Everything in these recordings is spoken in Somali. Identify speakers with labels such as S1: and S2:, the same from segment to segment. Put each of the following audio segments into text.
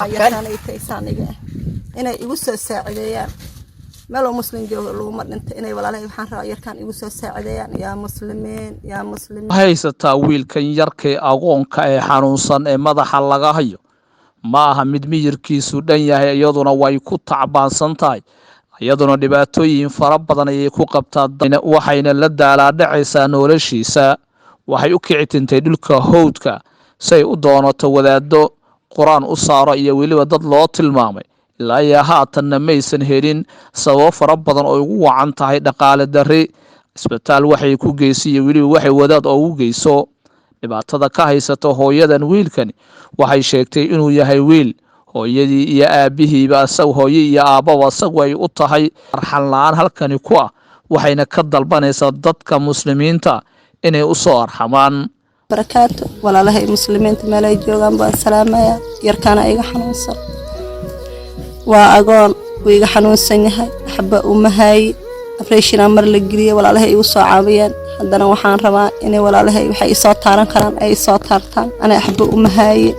S1: ayaan aytaysaniga inay igu soo saacideeyaan meel muslim jooga looma dhinta inay walaalahay waxaan rabaa yarkaan igu soo saacideeyaan yaa muslimiin
S2: haysataa wiilkan yarkay agoonka ee xanuunsan ee madaxa laga hayo ma aha mid miyirkiisu dhan yahay iyaduna way ku tacbaansan tahay iyaduna dhibaatooyin fara badan ayay ku qabtaa waxayna la daalaadhacaysaa noloshiisa waxay u kicitintay dhulka howdka say u doonato wadaado quraan u saaro iyo weliba dad loo tilmaamay ilaa iyo haatanna maysan helin sababo fara badan oo ugu wacan tahay dhaqaale darri isbitaal waxay ku geysay iyo weliba waxay wadaad ugu geyso dhibaatada ka haysato hooyadan wiilkani waxay sheegtay inuu yahay wiil hooyadii iyo aabihiiba asagu hooyo iyo aababa asagu ay u tahay arxan la-aan halkani ku ah waxayna ka dalbanaysaa dadka muslimiinta inay u soo arxamaan
S1: barakaatu walaalahay muslimiinta meel ay joogaan baan salaamaya yarkaana iga xanuunsan waa agoon wuu iga xanuunsan yahay waxba uma haayi operation mar la geliyay walaalahay igu soo caawiyeen haddana waxaan rabaa inay walaalahay waxay soo taaran karaan ay soo taartaan ana waxba uma haayi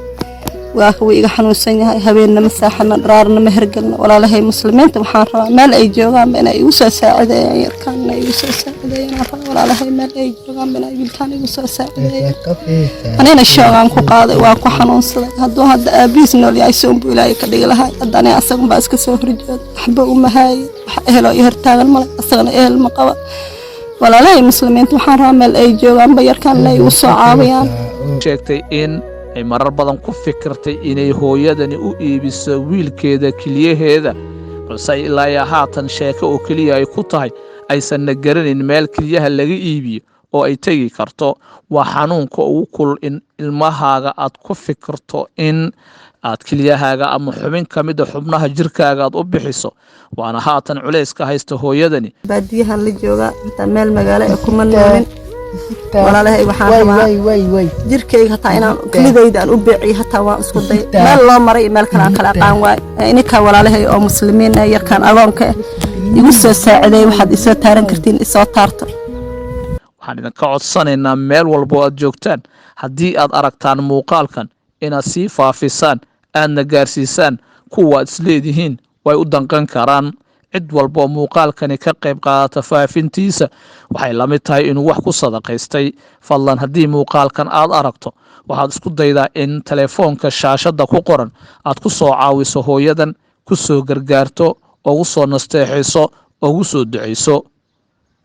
S1: waa kuwa iga xanuunsan yahay habeenna masaaxana dharaarna ma hergalna walaalahay muslimiinta waxaan rabaa meel ay joogaan inay igu soo saacideeyaan yarkaana igu soo saacideeyaan walaalahay meel ay joogaan inay wiilkaan igu soo saacideeyaan anina shoogaan ku qaaday waa ku xanuunsaday hadduu hadda aabiis nool yahay soombu ilaahay ka dhigi lahay haddana asaga baa iska soo horjeeda waxba uma haayi wax ehelo iyo hortaagan male asagana ehel ma qaba walaalahay muslimiinta waxaan rabaa meel ay joogaanba yarkaan igu soo caawiyaan
S2: sheegtay in ay marar badan ku fikirtay inay hooyadani u iibiso wiilkeeda keliyaheeda balse ilaa iyo haatan sheeko oo keliya ay ku tahay aysanna garanayn meel keliyaha laga iibiyo oo ay tegi karto waa xanuunka ugu kulul in ilmahaaga aad ku fikirto in aad keliyahaaga ama xubin ka mid a xubnaha jirkaaga aad u bixiso waana haatan culayska haysta hooyadani
S1: baadiyahan la joogaa inta meel magaalo ee kuma noolin walaalahay waxaan rabaa jirkayga hataa inaan kelidayda aan u beeciyo hataa waan isku day meel loo maray meel kale aan kala aqaan waay ininka walaalahay oo muslimiin ah yarkaan agoonka igu soo saacideey waxaad isoo taaran kartiin isoo taarto
S2: waxaan idinka codsanaynaa meel walbo aad joogtaan haddii aad aragtaan muuqaalkan inaad sii faafisaan aadna gaarsiisaan kuwa aad isleedihiin way u danqan karaan cid walbo muuqaalkani ka qayb qaadata faafintiisa waxay la mid tahay inuu wax ku sadaqaystay fadlan haddii muuqaalkan aad aragto waxaad isku daydaa in telefoonka shaashadda ku qoran aad ku soo caawiso hooyadan ku soo gargaarto ugu soo nasteexiso ugu soo ducayso